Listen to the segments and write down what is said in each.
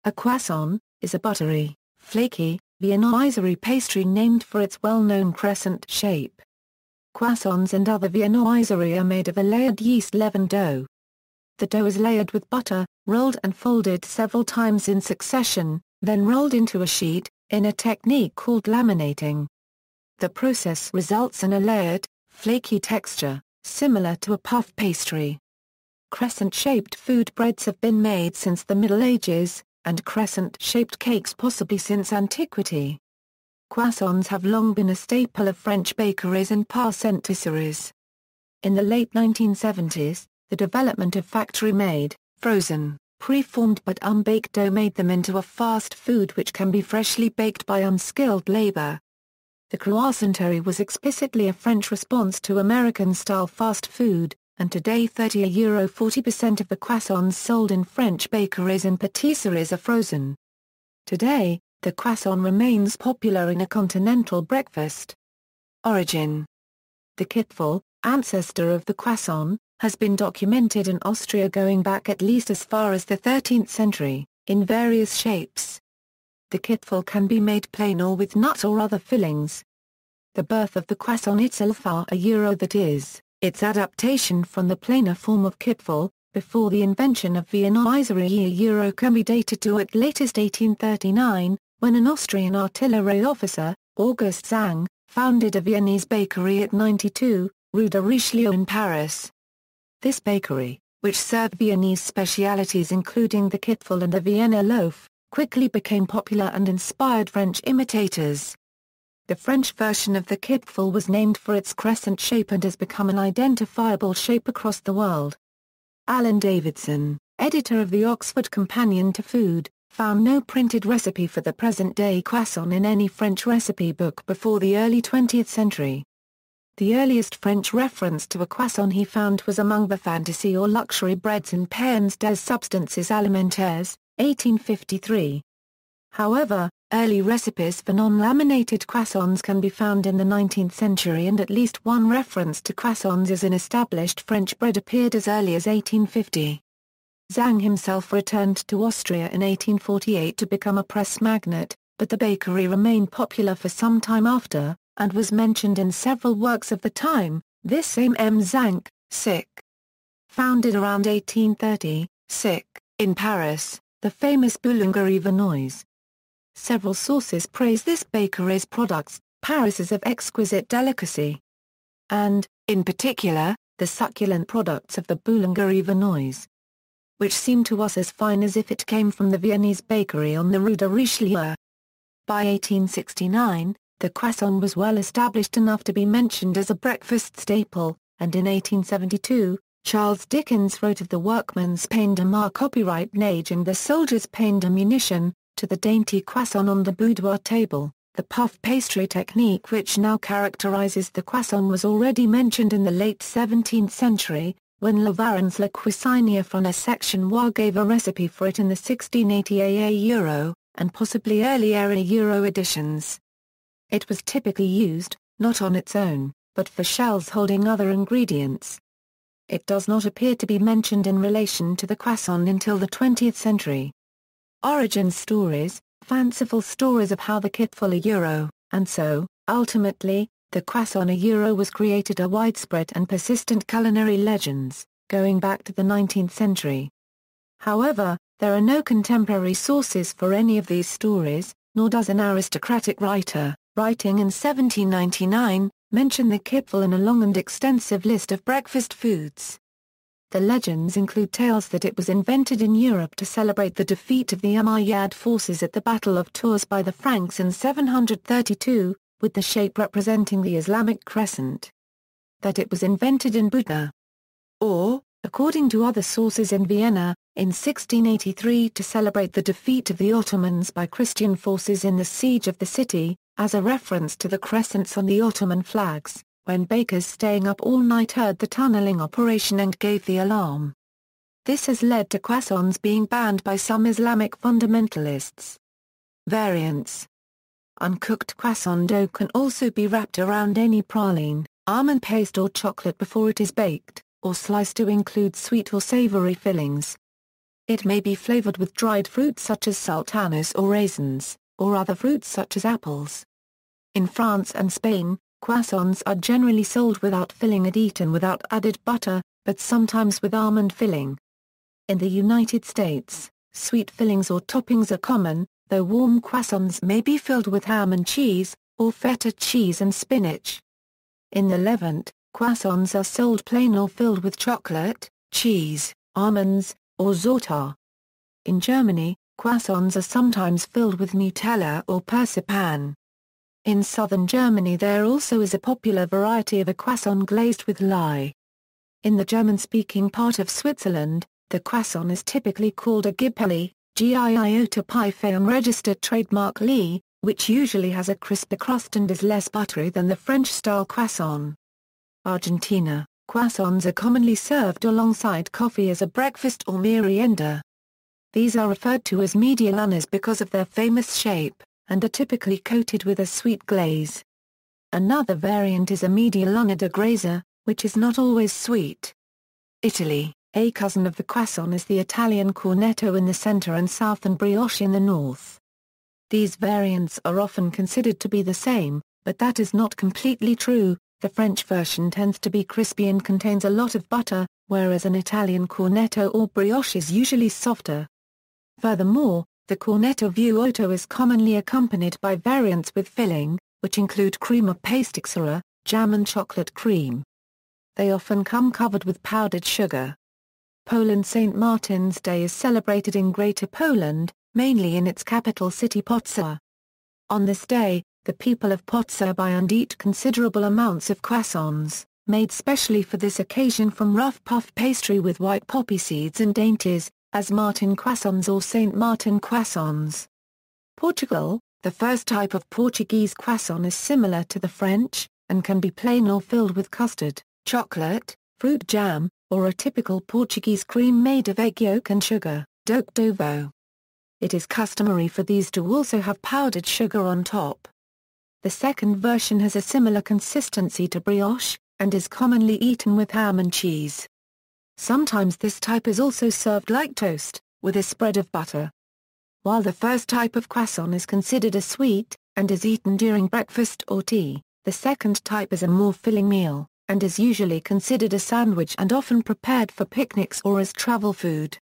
A croissant is a buttery, flaky, viennoiserie pastry named for its well-known crescent shape. Croissants and other viennoiserie are made of a layered yeast-leavened dough. The dough is layered with butter, rolled and folded several times in succession, then rolled into a sheet, in a technique called laminating. The process results in a layered, flaky texture, similar to a puff pastry. Crescent-shaped food breads have been made since the Middle Ages, and crescent-shaped cakes possibly since antiquity. Croissants have long been a staple of French bakeries and pastisseries. In the late 1970s, the development of factory-made, frozen, pre-formed but unbaked dough made them into a fast food which can be freshly baked by unskilled labor. The croissanterie was explicitly a French response to American-style fast food, and today €40% of the croissants sold in French bakeries and patisseries are frozen. Today, the croissant remains popular in a continental breakfast. Origin. The kipfel, ancestor of the croissant, has been documented in Austria going back at least as far as the 13th century, in various shapes. The kipfel can be made plain or with nuts or other fillings. The birth of the croissant itself that is, its adaptation from the plainer form of kipfel, before the invention of viennoiserie can be dated to at latest 1839, when an Austrian artillery officer, August Zang, founded a Viennese bakery at 92, Rue de Richelieu in Paris. This bakery, which served Viennese specialities including the kipfel and the Vienna loaf, quickly became popular and inspired French imitators. The French version of the kipfel was named for its crescent shape and has become an identifiable shape across the world. Alan Davidson, editor of the Oxford Companion to Food, found no printed recipe for the present-day croissant in any French recipe book before the early 20th century. The earliest French reference to a croissant he found was among the fantasy or luxury breads in Pains des Substances Alimentaires, 1853. However, early recipes for non-laminated croissants can be found in the 19th century, and at least one reference to croissants as an established French bread appeared as early as 1850. Zang himself returned to Austria in 1848 to become a press magnate, but the bakery remained popular for some time after, and was mentioned in several works of the time. This same M. Zang, founded around 1830, in Paris, the famous boulangerie viennoise. Several sources praise this bakery's products, Paris of exquisite delicacy. And, in particular, the succulent products of the boulangerie viennoise, which seem to us as fine as if it came from the Viennese bakery on the Rue de Richelieu. By 1869, the croissant was well established enough to be mentioned as a breakfast staple, and in 1872, Charles Dickens wrote of the workman's pain de mar copyright nage and the soldier's pain de munition, to the dainty croissant on the boudoir table. The puff pastry technique which now characterizes the croissant was already mentioned in the late 17th century, when Le Varan's La Cuisinière from a section Wa gave a recipe for it in the 1680 AA and possibly earlier Euro editions. It was typically used, not on its own, but for shells holding other ingredients. It does not appear to be mentioned in relation to the croissant until the 20th century. Origin stories, fanciful stories of how the kipfel and so, ultimately, the croissant was created are widespread and persistent culinary legends, going back to the 19th century. However, there are no contemporary sources for any of these stories, nor does an aristocratic writer, writing in 1799, mention the kipfel in a long and extensive list of breakfast foods. The legends include tales that it was invented in Europe to celebrate the defeat of the Umayyad forces at the Battle of Tours by the Franks in 732, with the shape representing the Islamic crescent. That it was invented in Buda. Or, according to other sources in Vienna, in 1683 to celebrate the defeat of the Ottomans by Christian forces in the siege of the city, as a reference to the crescents on the Ottoman flags, when bakers staying up all night heard the tunneling operation and gave the alarm. This has led to croissants being banned by some Islamic fundamentalists. Variants. Uncooked croissant dough can also be wrapped around any praline, almond paste or chocolate before it is baked, or sliced to include sweet or savory fillings. It may be flavored with dried fruits such as sultanas or raisins, or other fruits such as apples. In France and Spain, croissants are generally sold without filling and eaten without added butter, but sometimes with almond filling. In the United States, sweet fillings or toppings are common, though warm croissants may be filled with ham and cheese, or feta cheese and spinach. In the Levant, croissants are sold plain or filled with chocolate, cheese, almonds, or za'atar. In Germany, croissants are sometimes filled with Nutella or marzipan. In southern Germany there also is a popular variety of a croissant glazed with lye. In the German-speaking part of Switzerland, the croissant is typically called a Gipfeli, giota pie unregistered trademark Lie, which usually has a crisper crust and is less buttery than the French-style croissant. Argentina, croissants are commonly served alongside coffee as a breakfast or merienda. These are referred to as media lunas because of their famous shape, and are typically coated with a sweet glaze. Another variant is a media luna di grazia, which is not always sweet. Italy, a cousin of the croissant is the Italian cornetto in the center and south and brioche in the north. These variants are often considered to be the same, but that is not completely true. The French version tends to be crispy and contains a lot of butter, whereas an Italian cornetto or brioche is usually softer. Furthermore, the cornetto vuoto is commonly accompanied by variants with filling, which include crema pasticcera, jam and chocolate cream. They often come covered with powdered sugar. Poland St. Martin's Day is celebrated in Greater Poland, mainly in its capital city Potsdam. On this day, the people of Potsdam buy and eat considerable amounts of croissants, made specially for this occasion from rough puff pastry with white poppy seeds and dainties, as Martin croissants or St. Martin croissants. Portugal, the first type of Portuguese croissant is similar to the French, and can be plain or filled with custard, chocolate, fruit jam, or a typical Portuguese cream made of egg yolk and sugar, doce d'ovo. It is customary for these to also have powdered sugar on top. The second version has a similar consistency to brioche, and is commonly eaten with ham and cheese. Sometimes this type is also served like toast, with a spread of butter. While the first type of croissant is considered a sweet, and is eaten during breakfast or tea, the second type is a more filling meal, and is usually considered a sandwich and often prepared for picnics or as travel food.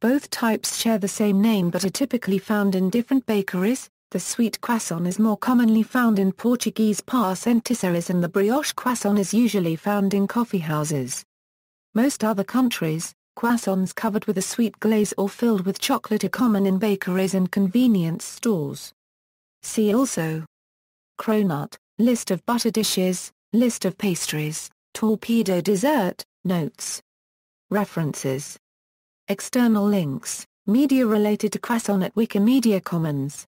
Both types share the same name but are typically found in different bakeries. The sweet croissant is more commonly found in Portuguese pastéis and the brioche croissant is usually found in coffee houses. Most other countries, croissants covered with a sweet glaze or filled with chocolate are common in bakeries and convenience stores. See also: Cronut, list of butter dishes, list of pastries, torpedo dessert, notes. References. External links, media related to croissant at Wikimedia Commons.